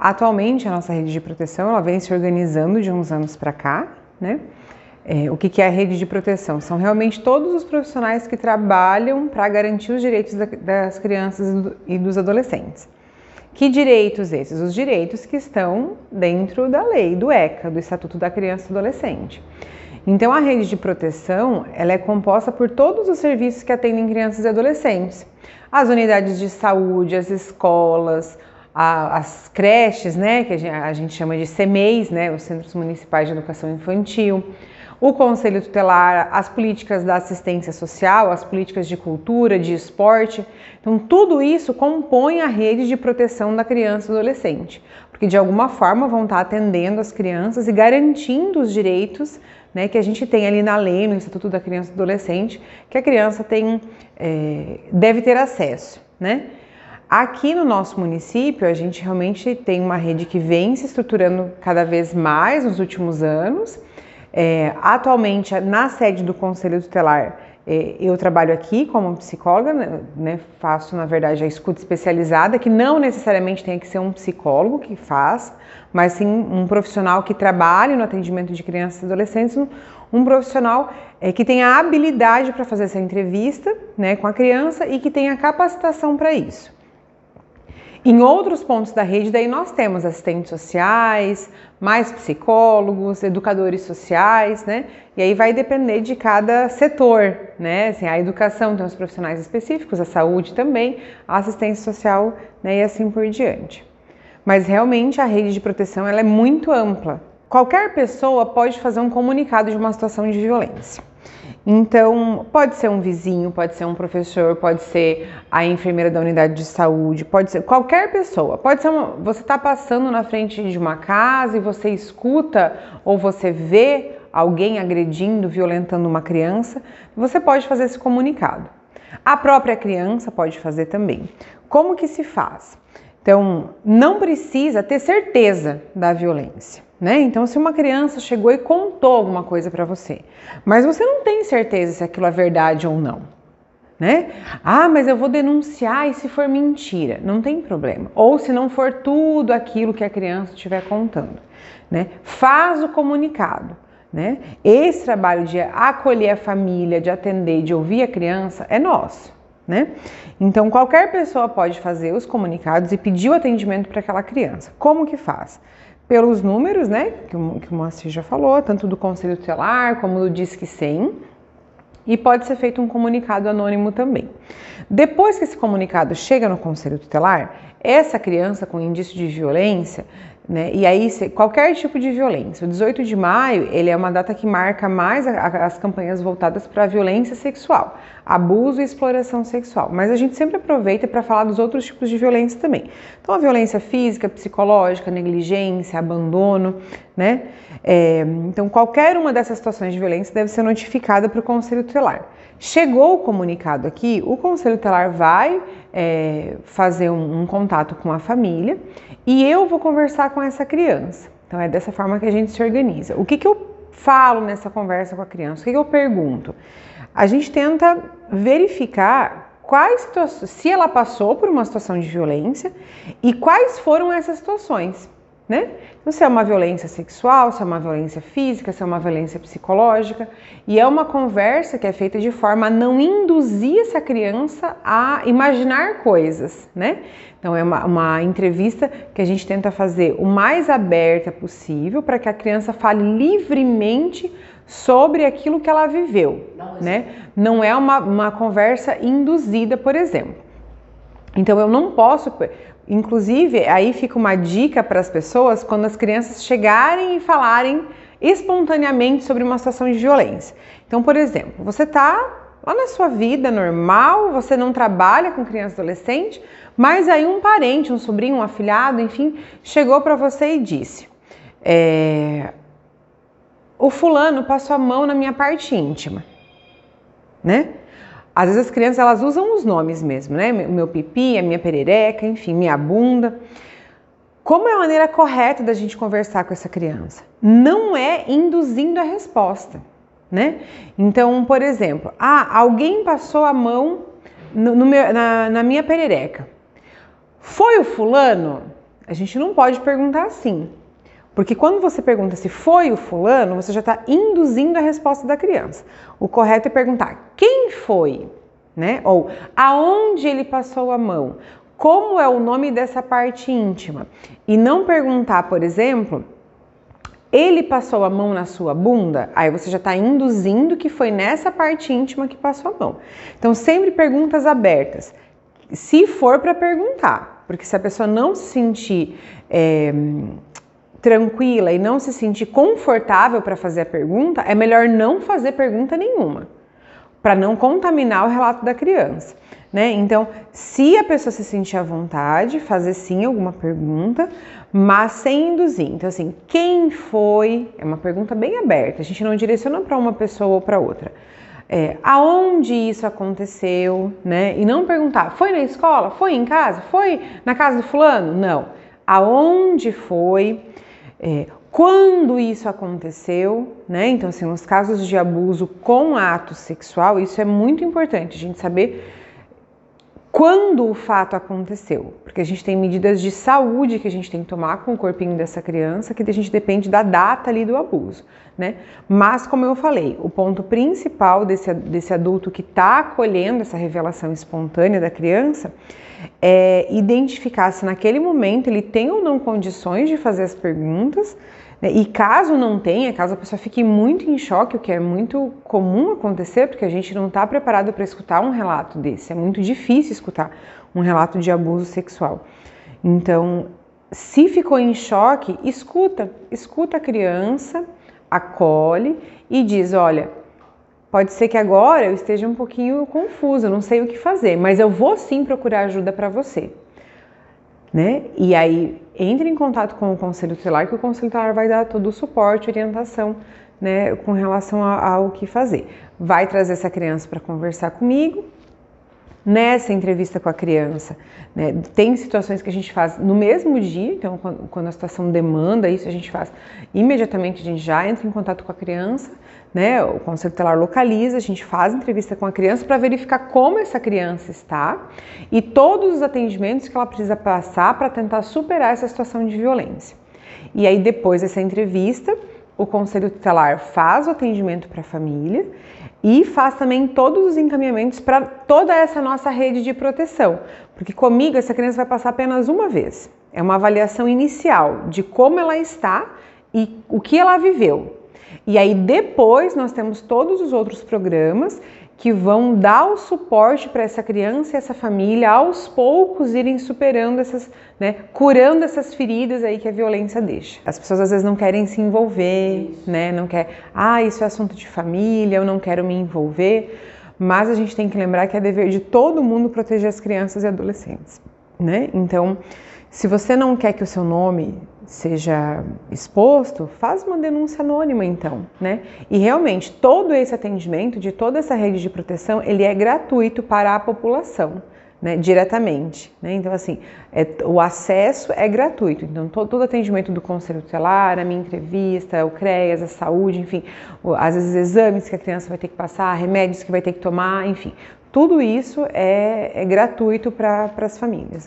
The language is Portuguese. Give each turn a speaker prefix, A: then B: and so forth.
A: Atualmente, a nossa rede de proteção ela vem se organizando de uns anos para cá, né? O que é a rede de proteção? São realmente todos os profissionais que trabalham para garantir os direitos das crianças e dos adolescentes. Que direitos esses? Os direitos que estão dentro da lei, do ECA, do Estatuto da Criança e do Adolescente. Então, a rede de proteção ela é composta por todos os serviços que atendem crianças e adolescentes. As unidades de saúde, as escolas, as creches, né, que a gente chama de CMEIs, né, os Centros Municipais de Educação Infantil, o Conselho Tutelar, as políticas da assistência social, as políticas de cultura, de esporte. Então, tudo isso compõe a rede de proteção da criança e do adolescente, porque de alguma forma vão estar atendendo as crianças e garantindo os direitos, né, que a gente tem ali na lei, no Estatuto da Criança e do Adolescente, que a criança deve ter acesso, né? Aqui no nosso município, a gente realmente tem uma rede que vem se estruturando cada vez mais nos últimos anos. Atualmente, na sede do Conselho Tutelar, eu trabalho aqui como psicóloga, né? Faço, na verdade, a escuta especializada, que não necessariamente tem que ser um psicólogo que faz, mas sim um profissional que trabalhe no atendimento de crianças e adolescentes, um profissional que tenha a habilidade para fazer essa entrevista, né, com a criança e que tenha capacitação para isso. Em outros pontos da rede, daí nós temos assistentes sociais, mais psicólogos, educadores sociais, né? E aí vai depender de cada setor, né? Assim, a educação tem os profissionais específicos, a saúde também, a assistência social, né? E assim por diante. Mas realmente a rede de proteção ela é muito ampla. Qualquer pessoa pode fazer um comunicado de uma situação de violência. Então, pode ser um vizinho, pode ser um professor, pode ser a enfermeira da unidade de saúde, pode ser qualquer pessoa. Pode ser você está passando na frente de uma casa e você escuta ou você vê alguém agredindo, violentando uma criança, você pode fazer esse comunicado. A própria criança pode fazer também. Como que se faz? Então, não precisa ter certeza da violência, né? Então, se uma criança chegou e contou alguma coisa para você, mas você não tem certeza se aquilo é verdade ou não, né? Ah, mas eu vou denunciar e se for mentira, não tem problema. Ou se não for tudo aquilo que a criança estiver contando, né? Faz o comunicado, né? Esse trabalho de acolher a família, de atender, de ouvir a criança é nosso, né? Então, qualquer pessoa pode fazer os comunicados e pedir o atendimento para aquela criança. Como que faz? Pelos números, né, que o Moacir já falou, tanto do Conselho Tutelar como do Disque 100, e pode ser feito um comunicado anônimo também. Depois que esse comunicado chega no Conselho Tutelar, essa criança com indício de violência, né, e aí qualquer tipo de violência, o 18 de maio ele é uma data que marca mais as campanhas voltadas para a violência sexual, abuso e exploração sexual, mas a gente sempre aproveita para falar dos outros tipos de violência também. Então a violência física, psicológica, negligência, abandono, né? Então qualquer uma dessas situações de violência deve ser notificada para o Conselho Tutelar. Chegou o comunicado aqui, o Conselho Tutelar vai fazer um contato com a família e eu vou conversar com essa criança. Então é dessa forma que a gente se organiza. O que eu falo nessa conversa com a criança? O que eu pergunto? A gente tenta verificar quais situações, se ela passou por uma situação de violência e quais foram essas situações, né? Então, se é uma violência sexual, se é uma violência física, se é uma violência psicológica, e é uma conversa que é feita de forma a não induzir essa criança a imaginar coisas, né? Então, é uma entrevista que a gente tenta fazer o mais aberta possível para que a criança fale livremente sobre aquilo que ela viveu, né? Não é uma conversa induzida, por exemplo. Então, eu não posso... Inclusive, aí fica uma dica para as pessoas quando as crianças chegarem e falarem espontaneamente sobre uma situação de violência. Então, por exemplo, você está lá na sua vida normal, você não trabalha com criança e adolescente, mas aí um parente, um sobrinho, um afilhado, enfim, chegou para você e disse: o fulano passou a mão na minha parte íntima, né? Às vezes as crianças elas usam os nomes mesmo, né? O meu pipi, a minha perereca, enfim, minha bunda. Como é a maneira correta da gente conversar com essa criança? Não é induzindo a resposta, né? Então, por exemplo, alguém passou a mão na minha perereca. Foi o fulano? A gente não pode perguntar assim. Porque quando você pergunta se foi o fulano, você já está induzindo a resposta da criança. O correto é perguntar quem foi, né? Ou aonde ele passou a mão, como é o nome dessa parte íntima. E não perguntar, por exemplo, ele passou a mão na sua bunda? Aí você já está induzindo que foi nessa parte íntima que passou a mão. Então sempre perguntas abertas, se for para perguntar. Porque se a pessoa não se sentir tranquila e não se sentir confortável para fazer a pergunta, é melhor não fazer pergunta nenhuma, para não contaminar o relato da criança, né? Então, se a pessoa se sentir à vontade, fazer sim alguma pergunta, mas sem induzir. Então, assim, quem foi? É uma pergunta bem aberta, a gente não direciona para uma pessoa ou para outra. Aonde isso aconteceu, né? E não perguntar, foi na escola? Foi em casa? Foi na casa do fulano? Não. Aonde foi? Quando isso aconteceu, né? Então, assim, nos casos de abuso com ato sexual, isso é muito importante, a gente saber quando o fato aconteceu, porque a gente tem medidas de saúde que a gente tem que tomar com o corpinho dessa criança, que a gente depende da data ali do abuso, né? Mas, como eu falei, o ponto principal desse adulto que está acolhendo essa revelação espontânea da criança é identificar se naquele momento ele tem ou não condições de fazer as perguntas, né? E caso não tenha, caso a pessoa fique muito em choque, o que é muito comum acontecer, porque a gente não está preparado para escutar um relato desse, é muito difícil escutar um relato de abuso sexual. Então, se ficou em choque, escuta a criança, acolhe e diz, olha, pode ser que agora eu esteja um pouquinho confusa, não sei o que fazer, mas eu vou sim procurar ajuda para você, né? E aí entre em contato com o Conselho Tutelar, que o Conselho Tutelar vai dar todo o suporte, orientação, né, com relação ao que fazer. Vai trazer essa criança para conversar comigo. Nessa entrevista com a criança, né, tem situações que a gente faz no mesmo dia, então quando a situação demanda isso, a gente faz imediatamente, a gente já entra em contato com a criança, né, o Conselho Tutelar localiza, a gente faz entrevista com a criança para verificar como essa criança está e todos os atendimentos que ela precisa passar para tentar superar essa situação de violência. E aí depois dessa entrevista, o Conselho Tutelar faz o atendimento para a família e faz também todos os encaminhamentos para toda essa nossa rede de proteção, porque comigo essa criança vai passar apenas uma vez. É uma avaliação inicial de como ela está e o que ela viveu. E aí depois nós temos todos os outros programas que vão dar o suporte para essa criança e essa família aos poucos irem superando essas, né, curando essas feridas aí que a violência deixa. As pessoas às vezes não querem se envolver, né, não quer, isso é assunto de família, eu não quero me envolver, mas a gente tem que lembrar que é dever de todo mundo proteger as crianças e adolescentes, né? Então, se você não quer que o seu nome seja exposto, faz uma denúncia anônima então, né? E realmente todo esse atendimento de toda essa rede de proteção, ele é gratuito para a população, né? Diretamente, né? Então assim, o acesso é gratuito, então todo atendimento do Conselho Tutelar, a minha entrevista, o CREAS, a saúde, enfim, às vezes exames que a criança vai ter que passar, remédios que vai ter que tomar, enfim, tudo isso é gratuito para as famílias, né?